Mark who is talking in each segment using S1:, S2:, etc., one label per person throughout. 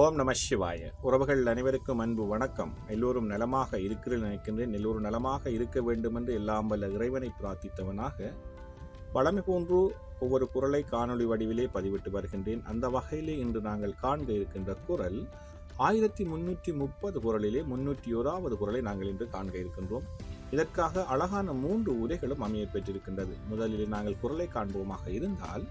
S1: ஓம் நம சிவாய. உறவுகள் அனைவருக்கும் அன்பு வணக்கம். எல்லோரும் நலமாக இருக்கிறேன் நினைக்கின்றேன். எல்லோரும் நலமாக இருக்க வேண்டும் என்று எல்லாம் வல்ல இறைவனை பிரார்த்தித்தவனாக வளமை போன்று ஒவ்வொரு குறளை காணொளி வடிவிலே பதிவிட்டு வருகின்றேன். அந்த வகையிலே இன்று நாங்கள் காண்க இருக்கின்ற குறள் 1330 குறளிலே 301வது குறளை நாங்கள் இன்று காண்க இருக்கின்றோம். இதற்காக அழகான 3 உரைகளும் அமைய பெற்றிருக்கின்றது. முதலிலே நாங்கள் குறளை காண்போமாக இருந்தால்,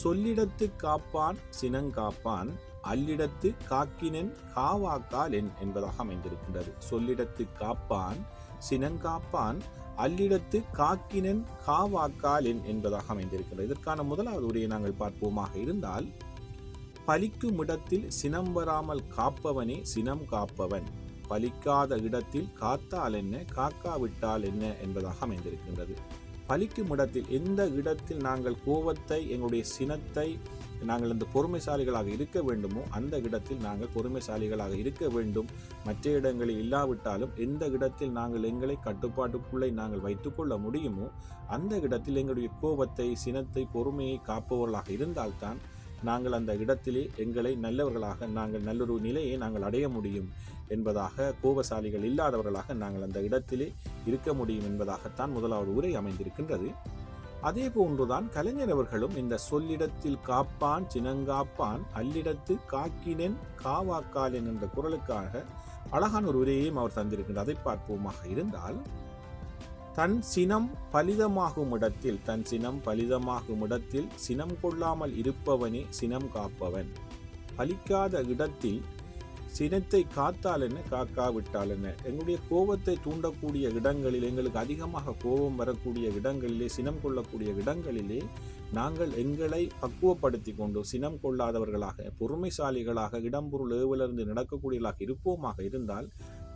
S1: சொல்லிடத்து காப்பான் சினங்காப்பான் அல்லிடத்து காக்கினன் காவாக்கால் என்பதாக அமைந்திருக்கின்றது. சொல்லிடத்து காப்பான் சினங்காப்பான் அல்லிடத்து காக்கினன் காவாக்கால் என்பதாக அமைந்திருக்கின்றது. இதற்கான முதலாவது உரையை நாங்கள் பார்ப்போமாக இருந்தால், பலிக்கும் இடத்தில் சினம் வராமல் காப்பவனே சினம் காப்பவன், பலிக்காத இடத்தில் காத்தால் என்ன காக்காவிட்டால் என்ன என்பதாக அமைந்திருக்கின்றது. பலிக்கும் இடத்தில், எந்த இடத்தில் நாங்கள் கோபத்தை எங்களுடைய சினத்தை நாங்கள் அந்த பொறுமைசாலிகளாக இருக்க வேண்டுமோ அந்த இடத்தில் நாங்கள் பொறுமைசாலிகளாக இருக்க வேண்டும். மற்ற இடங்களில் இல்லாவிட்டாலும் எந்த இடத்தில் நாங்கள் எங்களை கட்டுப்பாட்டுக்குள்ளே நாங்கள் வைத்துக்கொள்ள முடியுமோ அந்த இடத்தில் எங்களுடைய கோபத்தை சினத்தை பொறுமையை காப்பவர்களாக இருந்தால்தான் நாங்கள் அந்த இடத்திலே எங்களை நல்லவர்களாக நாங்கள் நல்லொரு நிலையை நாங்கள் அடைய முடியும் என்பதாக, கோபசாலிகள் இல்லாதவர்களாக நாங்கள் அந்த இடத்திலே இருக்க முடியும் என்பதாகத்தான் முதலாவது உரை அமைந்திருக்கின்றது. அதே போன்றுதான் கலைஞர் அவர்களும் இந்த சொல்லிடத்தில் காப்பான் சினங்காப்பான் அல்லிடத்து காக்கினன் காவாக்காலன் என்ற குறளுக்காக அழகான ஒரு உரையையும் அவர் தந்திருக்கின்றார். அதை பார்ப்போமாக இருந்தால், தன் சினம் பலிதமாகும் இடத்தில் சினம் கொள்ளாமல் இருப்பவனே சினம் காப்பவன், பலிக்காத இடத்தில் சினத்தை காத்தால் என்ன காக்காவிட்டால் என்ன. எங்களுடைய கோபத்தை தூண்டக்கூடிய இடங்களில், எங்களுக்கு அதிகமாக கோபம் வரக்கூடிய இடங்களிலே, சினம் கொள்ளக்கூடிய இடங்களிலே நாங்கள் எங்களை பக்குவப்படுத்தி கொண்டு சினம் கொள்ளாதவர்களாக பொறுமைசாலிகளாக இடம்பொருள் ஏவலிருந்து நடக்கக்கூடியவர்களாக இருப்போமாக இருந்தால்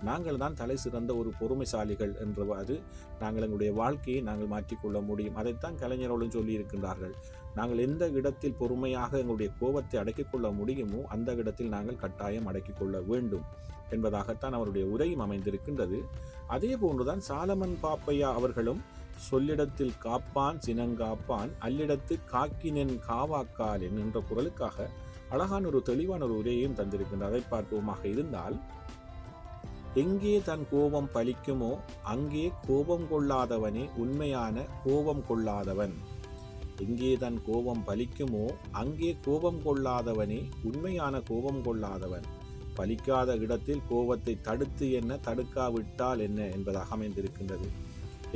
S1: நாங்கள் தான் தலை சிறந்த ஒரு பொறுமைசாலிகள் என்றவாறு நாங்கள் எங்களுடைய வாழ்க்கையை நாங்கள் மாற்றிக்கொள்ள முடியும். அதைத்தான் கலைஞர்களும் சொல்லியிருக்கின்றார்கள். நாங்கள் எந்த இடத்தில் பொறுமையாக எங்களுடைய கோபத்தை அடக்கிக் கொள்ள முடியுமோ அந்த இடத்தில் நாங்கள் கட்டாயம் அடக்கிக் கொள்ள வேண்டும் என்பதாகத்தான் அவருடைய உரையும் அமைந்திருக்கின்றது. அதே போன்றுதான் சாலமன் பாப்பையா அவர்களும் சொல்லிடத்தில் காப்பான் சினங்காப்பான் அல்லிடத்து காக்கினன் காவாக்கால் என்ற குறளுக்காக அழகான ஒரு தெளிவான ஒரு உரையையும் தந்திருக்கின்றார். அதை பார்ப்போமாக இருந்தால், எங்கே தன் கோபம் பலிக்குமோ அங்கே கோபம் கொள்ளாதவனே உண்மையான கோபம் கொள்ளாதவன், எங்கே தன் கோபம் பலிக்குமோ அங்கே கோபம் கொள்ளாதவனே உண்மையான கோபம் கொள்ளாதவன், பலிக்காத இடத்தில் கோபத்தை தடுத்து என்ன தடுக்காவிட்டால் என்ன என்பதாக அமைந்திருக்கின்றது.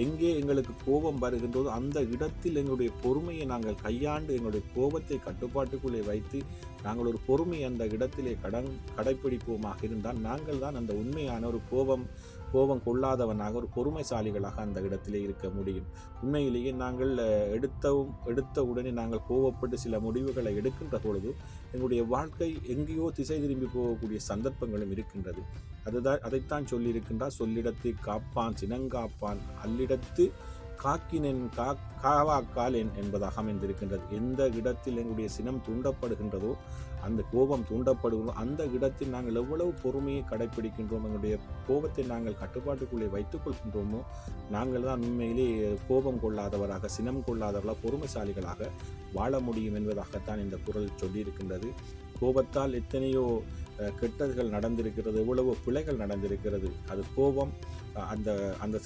S1: எங்கே எங்களுக்கு கோபம் வருகின்றதோ அந்த இடத்தில் எங்களுடைய பொறுமையை நாங்கள் கையாண்டு எங்களுடைய கோபத்தை கட்டுப்பாட்டுக்குள்ளே வைத்து நாங்கள் ஒரு பொறுமையை அந்த இடத்திலே கடைப்பிடிப்போமாக இருந்தால் நாங்கள் தான் அந்த உண்மையான ஒரு கோபம் கொள்ளாதவனாக ஒரு பொறுமைசாலிகளாக அந்த இடத்திலே இருக்க முடியும். உண்மையிலேயே நாங்கள் எடுத்த உடனே நாங்கள் கோபப்பட்டு சில முடிவுகளை எடுக்கின்ற பொழுது எங்களுடைய வாழ்க்கை எங்கேயோ திசை திரும்பி போகக்கூடிய சந்தர்ப்பங்களும் இருக்கின்றது. அதைத்தான் சொல்லியிருக்கின்றார். சொல்லிடத்து காப்பான் சினங்காப்பான் அல்லிடத்து காக்கினன் காவாக்கால் என்பதாக அமைந்திருக்கின்றது. எந்த இடத்தில் எங்களுடைய சினம் தூண்டப்படுகின்றதோ, அந்த கோபம் தூண்டப்படுகிறதோ அந்த இடத்தில் நாங்கள் எவ்வளவு பொறுமையை கடைப்பிடிக்கின்றோம், எங்களுடைய கோபத்தை நாங்கள் கட்டுப்பாட்டுக்குள்ளே வைத்துக் கொள்கின்றோமோ நாங்கள் தான் உண்மையிலே கோபம் கொள்ளாதவராக சினம் கொள்ளாதவர்களாக பொறுமைசாலிகளாக வாழ முடியும் என்பதாகத்தான் இந்த குறள் சொல்லியிருக்கின்றது. கோபத்தால் எத்தனையோ கெட்டதுகள் நடந்திருக்கிறது, எவ்வளவோ பிழைகள் நடந்திருக்கிறது. அது கோபம் அந்த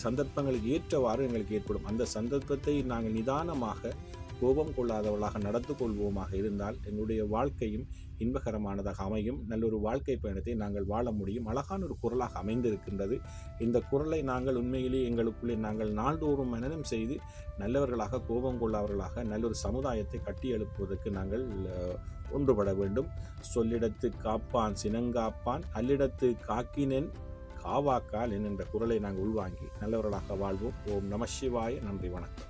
S1: சந்தர்ப்பங்களுக்கு ஏற்றவாறு எங்களுக்கு ஏற்படும். அந்த சந்தர்ப்பத்தை நாங்கள் நிதானமாக கோபம் கொள்ளாதவர்களாக நடந்து கொள்வோமாக இருந்தால் எங்களுடைய வாழ்க்கையும் இன்பகரமானதாக அமையும். நல்லொரு வாழ்க்கை பயணத்தை நாங்கள் வாழ முடியும். அழகான ஒரு குறளாக அமைந்திருக்கின்றது. இந்த குறளை நாங்கள் உண்மையிலேயே எங்களுக்குள்ளே நாங்கள் நாள்தோறும் மனனம் செய்து நல்லவர்களாக கோபம் கொள்ளாதவர்களாக நல்லொரு சமுதாயத்தை கட்டி எழுப்புவதற்கு நாங்கள் ஒன்றுபட வேண்டும். சொல்லிடத்து காப்பான் சினங்காப்பான் அல்லிடத்து காக்கினன் காவாக்கால் என்கின்ற குறளை நாங்கள் உள்வாங்கி நல்லவர்களாக வாழ்வோம். ஓம் நம சிவாய. நன்றி, வணக்கம்.